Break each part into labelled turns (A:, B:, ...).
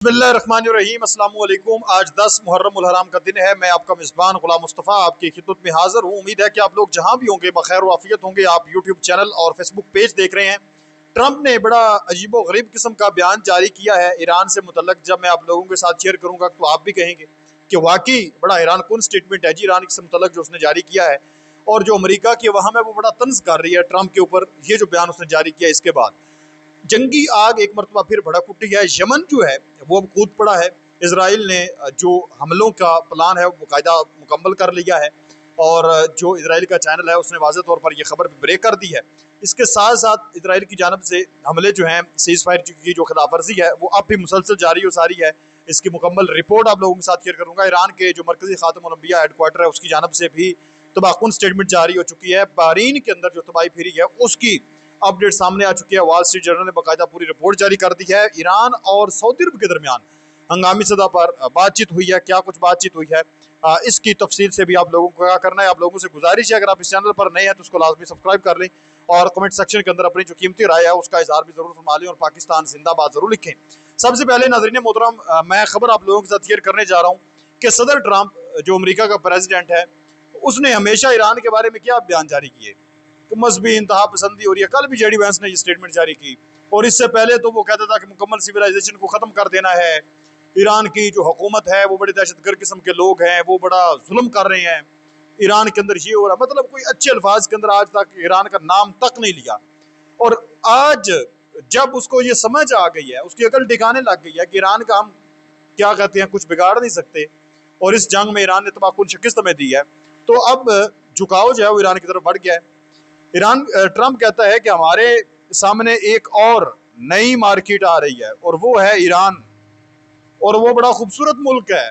A: बिस्मिल्लाहिर्रहमानिर्रहीम अस्सलाम वालेकुम। आज 10 मुहर्रम उल हराम का दिन है। मैं आपका मेज़बान गुलाम मुस्तफ़ा आपकी खिदमत में हाजिर हूँ। उम्मीद है कि आप लोग जहाँ भी होंगे बखैर व आफियत होंगे। आप यूट्यूब चैनल और फेसबुक पेज देख रहे हैं। ट्रंप ने बड़ा अजीबो गरीब किस्म का बयान जारी किया है ईरान से मुतल्लक। जब मैं आप लोगों के साथ शेयर करूँगा तो आप भी कहेंगे कि वाकई बड़ा हैरान कुन स्टेटमेंट है जी ईरान से मुतल्लक जो उसने जारी किया है। और जो अमरीका की वहाँ में वो बड़ा तंज कर रही है ट्रंप के ऊपर, ये जो बयान उसने जारी किया इसके बाद जंगी आग एक मरतबा फिर भड़क उठी है। यमन जो है वो अब कूद पड़ा है। इसराइल ने जो हमलों का प्लान है वो बाकायदा मुकम्मल कर लिया है और जो इसराइल का चैनल है उसने वाज़ेह तौर पर यह खबर ब्रेक कर दी है। इसके साथ साथ इसराइल की जानब से हमले जो हैं, सीज़ फायर की जो खिलाफवर्जी है वो अब भी मुसलसल जारी हो सारी है। इसकी मुकम्मल रिपोर्ट आप लोगों के साथ शेयर करूँगा। ईरान के जो मरकज़ी ख़ातमुल अंबिया हेडक्वार्टर है उसकी जानब से भी तबाहकुन स्टेटमेंट जारी हो चुकी है। बहरीन के अंदर जो तबाही फिरी है उसकी अपडेट सामने आ चुकी है। वॉल स्ट्रीट जर्नल ने बाकायदा पूरी रिपोर्ट जारी कर दी है। ईरान और सऊदी अरब के दरमियान हंगामी सतह पर बातचीत हुई है। क्या कुछ बातचीत हुई है इसकी तफसील से भी आप लोगों को क्या करना है। आप लोगों से गुजारिश है अगर आप इस चैनल पर नए हैं तो उसको लाजमी सब्सक्राइब कर लें और कमेंट सेक्शन के अंदर अपनी जो कीमती राय है उसका इजहार भी जरूर फरमा लें और पाकिस्तान जिंदाबाद जरूर लिखें। सबसे पहले नाज़रीन मोहतरम, मैं खबर आप लोगों के साथ शेयर करने जा रहा हूँ कि सदर ट्रंप जो अमेरिका का प्रेसिडेंट है उसने हमेशा ईरान के बारे में क्या बयान जारी किए कि मजहबी इंतहा पसंदी हो रही है। कल भी जेडी वैंस ने ये स्टेटमेंट जारी की और इससे पहले तो वो कहता था कि मुकम्मल सिविलाइजेशन को ख़त्म कर देना है। ईरान की जो हुकूमत है वो बड़े दहशतगर्द किस्म के लोग हैं, वो बड़ा जुल्म कर रहे हैं, ईरान के अंदर ये हो रहा। मतलब कोई अच्छे अल्फाज के अंदर आज तक ईरान का नाम तक नहीं लिया। और आज जब उसको ये समझ आ गई है, उसकी अकल ठिकाने लग गई है कि ईरान का हम क्या कहते हैं कुछ बिगाड़ नहीं सकते और इस जंग में ईरान ने तबाहकुन शिकस्त हमें दी है, तो अब झुकाव जो है वो ईरान की तरफ बढ़ गया है। ट्रंप कहता है कि हमारे सामने एक और नई मार्केट आ रही है और वो है ईरान, और वो बड़ा खूबसूरत मुल्क है।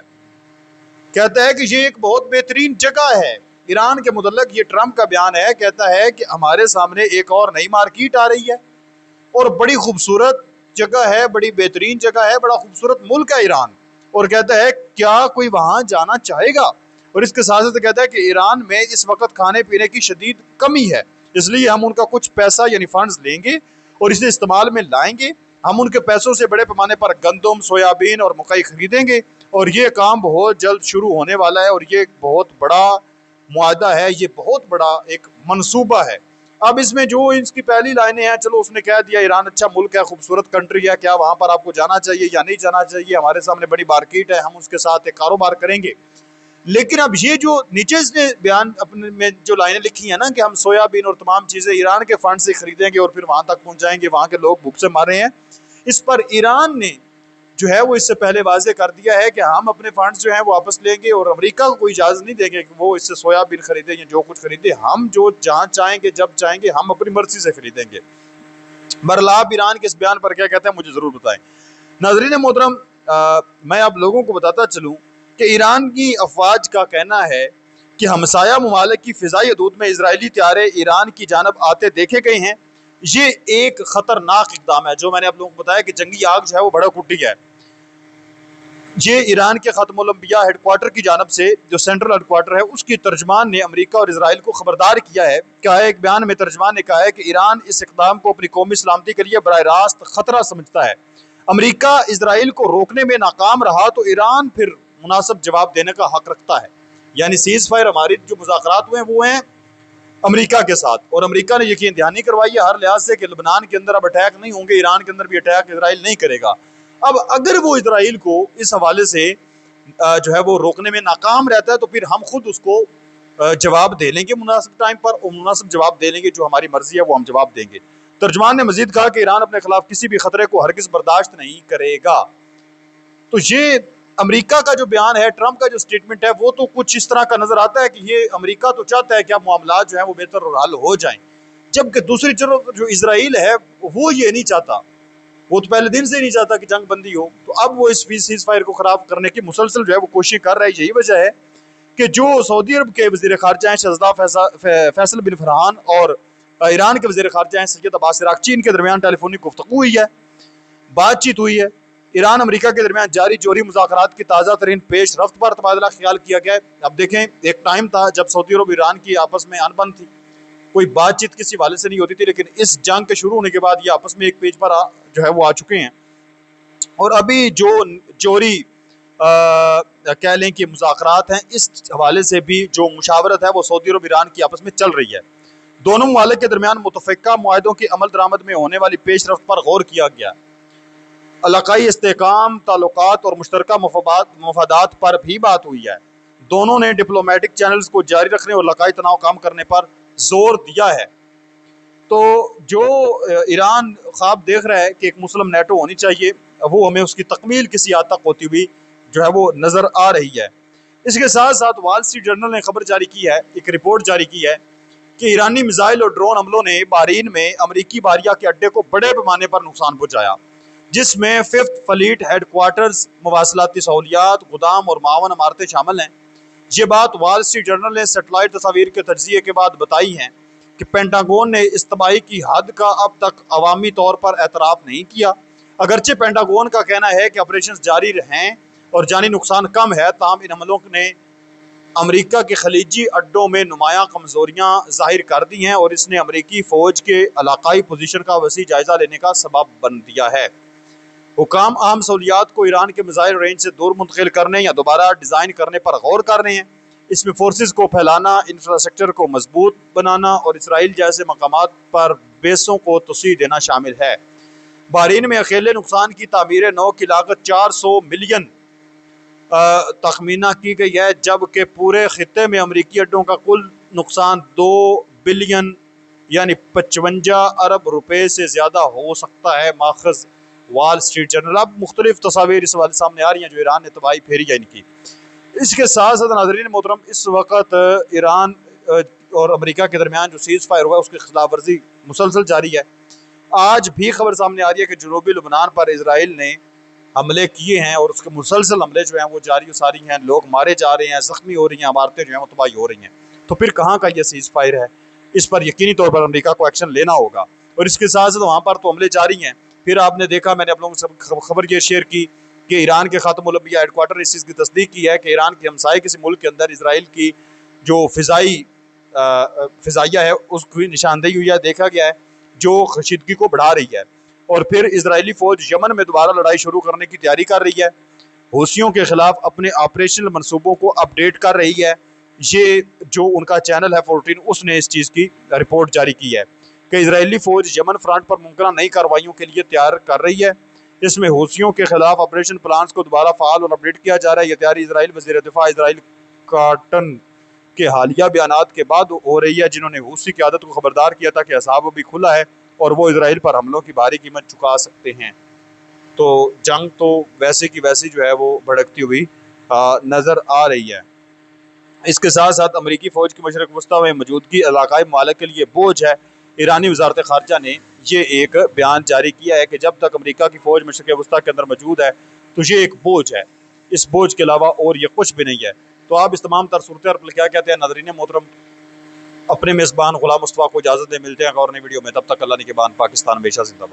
A: कहता है कि ये एक बहुत बेहतरीन जगह है। ईरान के मुतल्लक ये ट्रंप का बयान है। कहता है कि हमारे सामने एक और नई मार्केट आ रही है और बड़ी खूबसूरत जगह है, बड़ी बेहतरीन जगह है, बड़ा खूबसूरत मुल्क है ईरान। और कहता है क्या कोई वहां जाना चाहेगा। और इसके साथ साथ कहता है कि ईरान में इस वक्त खाने पीने की शदीद कमी है, इसलिए हम उनका कुछ पैसा यानी फंड्स लेंगे और इसे इस्तेमाल में लाएंगे। हम उनके पैसों से बड़े पैमाने पर गंदम, सोयाबीन और मकई खरीदेंगे और ये काम बहुत जल्द शुरू होने वाला है और ये एक बहुत बड़ा मुआहदा है, ये बहुत बड़ा एक मंसूबा है। अब इसमें जो इसकी पहली लाइनें हैं, चलो उसने कह दिया ईरान अच्छा मुल्क है, खूबसूरत कंट्री है, क्या वहाँ पर आपको जाना चाहिए या नहीं जाना चाहिए, हमारे सामने बड़ी मार्केट है, हम उसके साथ एक कारोबार करेंगे। लेकिन अब ये जो नीचे इसने बयान अपने में जो लाइनें लिखी हैं ना कि हम सोयाबीन और तमाम चीज़ें ईरान के फंड से खरीदेंगे और फिर वहाँ तक पहुँचाएंगे, वहाँ के लोग भूख से मारे हैं, इस पर ईरान ने जो है वो इससे पहले वाजे कर दिया है कि हम अपने फंड्स जो हैं वो वापस लेंगे और अमेरिका को कोई इजाज़त नहीं देंगे कि वो इससे सोयाबीन खरीदे या जो कुछ खरीदे। हम जो जहाँ चाहेंगे जब चाहेंगे हम अपनी मर्जी से खरीदेंगे। बहरहाल आप ईरान के इस बयान पर क्या कहते हैं मुझे ज़रूर बताएं। नाज़रीन मोहतरम, मैं आप लोगों को बताता चलूँ कि ईरान की अफवाज का कहना है कि हमसाया ममालिक की फ़िज़ाई हदूद में इजरायली त्यारे ईरान की जानब आते देखे गए हैं। ये एक ख़तरनाक इक़दाम है। जो मैंने आप लोगों को बताया कि जंगी आग जो है वो भड़क उठी है। ये ईरान के ख़ातमुल अंबिया हेडक्वार्टर की जानब से जो सेंट्रल हेडक्वार्टर है उसकी तर्जमान ने अमेरिका और इसराइल को खबरदार किया है। क्या है एक बयान में तर्जमान ने कहा है कि ईरान इस इक़दाम को अपनी कौमी सलामती के लिए बराह रास्त ख़तरा समझता है। अमेरिका इसराइल को रोकने में नाकाम रहा तो ईरान फिर मुनासिब जवाब देने का हक रखता है। यानी सीज़ फायर हमारी जो मुज़ाकरात हुए हैं वो हैं अमेरिका के साथ, और अमेरिका ने यकीन दहानी करवाई है हर लिहाज से कि लबनान के अंदर अब अटैक नहीं होंगे, ईरान के अंदर भी अटैक इसराइल नहीं करेगा। अब अगर वो इसराइल को इस हवाले से जो है वो रोकने में नाकाम रहता है तो फिर हम खुद उसको जवाब दे लेंगे मुनासिब टाइम पर, और मुनासिब जवाब दे लेंगे, जो हमारी मर्जी है वो हम जवाब देंगे। तर्जमान ने मजीद कहा कि ईरान अपने खिलाफ किसी भी खतरे को हरगिज बर्दाश्त नहीं करेगा। तो ये अमेरिका का जो बयान है, ट्रंप का जो स्टेटमेंट है, वो तो कुछ इस तरह का नजर आता है कि ये अमेरिका तो चाहता है कि अब मामला जो है वो बेहतर और हल हो जाएं, जबकि दूसरी तरफ जो इसराइल है वो ये नहीं चाहता। वो तो पहले दिन से ही नहीं चाहता कि जंग बंदी हो। तो अब वो इस सीज़ फायर को खराब करने की मुसलसल जो है वो कोशिश कर रहा है। यही वजह है कि जो सऊदी अरब के वज़ीर ख़ारजा हैं शहज़दा फैसल बिन फरहान और ईरान के वज़ीर ख़ारजा हैं सैयद अब्बास अराग़ची, इनके दरमियान टेलीफोनिक गुफ्तगू हुई है, बातचीत हुई है। ईरान अमेरिका के दरमियान जारी जोरी मुज़ाकरात की ताज़ा तरीन पेश रफ्त पर तबादला ख्याल किया गया है। अब देखें, एक टाइम था जब सऊदी अरब ईरान की आपस में अनबन थी, कोई बातचीत किसी वाले से नहीं होती थी, लेकिन इस जंग के शुरू होने के बाद ये आपस में एक पेज पर जो है वो आ चुके हैं और अभी जो जोरी कह लें कि मुज़ाकरात हैं, इस हवाले से भी जो मुशावरत है वो सऊदी अरब ईरान की आपस में चल रही है। दोनों ममालिक के दरमियान मुतफ़िका मुआहदों की अमल दरामद में होने वाली पेश रफ्त पर गौर किया गया। इलाकाई इस्तेहकाम, ताल्लुकात और मुश्तरका मफादात पर भी बात हुई है। दोनों ने डिप्लोमेटिक चैनल्स को जारी रखने और इलाकाई तनाव कम करने पर जोर दिया है। तो जो ईरान ख्वाब देख रहा है कि एक मुस्लिम नेटो होनी चाहिए, वो हमें उसकी तकमील किसी हद तक होती हुई जो है वो नज़र आ रही है। इसके साथ साथ वॉल स्ट्रीट जर्नल ने खबर जारी की है, एक रिपोर्ट जारी की है कि ईरानी मिसाइल और ड्रोन हमलों ने बहरीन में अमरीकी बारिया के अड्डे को बड़े पैमाने पर नुकसान पहुंचाया, जिसमें 5th फ्लीट हेडक्वार्टर्स, मवासलाती सहूलियात, गुदाम और मावन इमारतें शामिल हैं। ये बात वॉल स्ट्रीट जर्नल ने सेटेलाइट तस्वीर के तज्जिए के बाद बताई है कि पेंटागोन ने इस तबाही की हद का अब तक अवामी तौर पर एतराफ़ नहीं किया। अगरचे पेंटागोन का कहना है कि ऑपरेशन जारी हैं और जानी नुकसान कम है, ताहम इन हमलों ने अमरीका के खलीजी अड्डों में नुमायां कमजोरियां जाहिर कर दी हैं और इसने अमरीकी फ़ौज के इलाकाई पोजीशन का वसी जायजा लेने का सबब बन दिया है। हुकाम अहम सहूलियात को ईरान के मिसाइल रेंज से दूर मुंतकिल करने या दोबारा डिज़ाइन करने पर गौर कर रहे हैं। इसमें फोर्सेस को फैलाना, इंफ्रास्ट्रक्चर को मजबूत बनाना और इसराइल जैसे मकामात पर बेसों को तोसी देना शामिल है। बहरीन में अकेले नुकसान की तामीर नौ की लागत 400 मिलियन तखमीना की गई है, जबकि पूरे खित्ते में अमरीकी अड्डों का कुल नुकसान 2 बिलियन यानी 55 अरब रुपए से ज़्यादा हो सकता है, माखज़ वॉल स्ट्रीट जर्नल। अब मुख्तलिफ तस्वीर इस वाले सामने आ रही हैं जो ईरान ने तबाही फेरी है इनकी। इसके साथ साथ नाज़रीन मोहतरम, इस वक्त ईरान और अमेरिका के दरमियान जो सीज़ फायर हुआ है उसकी खिलाफ वर्जी मुसलसल जारी है। आज भी खबर सामने आ रही है कि जनूबी लुबनान पर इसराइल ने हमले किए हैं और उसके मुसलसल हमले जो हैं वो जारी सारी हैं। लोग मारे जा रहे हैं, जख्मी हो रही हैं, इमारतें जो हैं वो तबाही हो रही हैं। तो फिर कहाँ का ये सीज़ फायर है? इस पर यकीनी तौर पर अमेरिका को एक्शन लेना होगा। और इसके साथ साथ वहाँ पर तो हमले जारी हैं। फिर आपने देखा, मैंने आप लोगों से खबर ये शेयर की कि ईरान के ख़ातमुल अंबिया हेडक्वार्टर ने इस चीज़ की तस्दीक की है कि ईरान के हमसाये किसी मुल्क के अंदर इसराइल की जो फ़िज़ाइया है उसकी निशानदेही हुई है, देखा गया है, जो कशीदगी को बढ़ा रही है। और फिर इजरायली फ़ौज यमन में दोबारा लड़ाई शुरू करने की तैयारी कर रही है, हूसियों के ख़िलाफ़ अपने ऑपरेशनल मनसूबों को अपडेट कर रही है। ये जो उनका चैनल है 14, उसने इस चीज़ की रिपोर्ट जारी की है कि इजरायली फ़ौज यमन फ्रंट पर मुमकिन नई कार्रवाइयों के लिए तैयार कर रही है। इसमें हूसियों के खिलाफ ऑपरेशन प्लान्स को दोबारा फ़ाल और अपडेट किया जा रहा है। यह तैयारी इसराइल वज़ीर दिफ़ा इसराइल काटन के हालिया बयानात के बाद हो रही है, जिन्होंने हूसी की आदत को खबरदार किया था कि असाब अभी खुला है और वो इसराइल पर हमलों की भारी कीमत चुका सकते हैं। तो जंग तो वैसे की वैसी जो है वो भड़कती हुई नज़र आ रही है। इसके साथ साथ अमरीकी फ़ौज की मशरक़ वस्ता में मौजूदगी इलाकाई ममालिक के लिए बोझ है। ईरानी वज़ारत ख़ारजा ने ये एक बयान जारी किया है कि जब तक अमरीका की फ़ौज मशरक़ वस्ता के अंदर मौजूद है तो ये एक बोझ है, इस बोझ के अलावा और ये कुछ भी नहीं है। तो आप इस तमाम तर सूरत पर क्या कहते हैं? नाज़रीन मोहतरम, अपने मेज़बान गुलाम मुस्तफ़ा को इजाज़त दे, मिलते हैं और नई वीडियो में। तब तक अल्लाह निगहबान। पाकिस्तान हमेशा ज़िंदाबाद।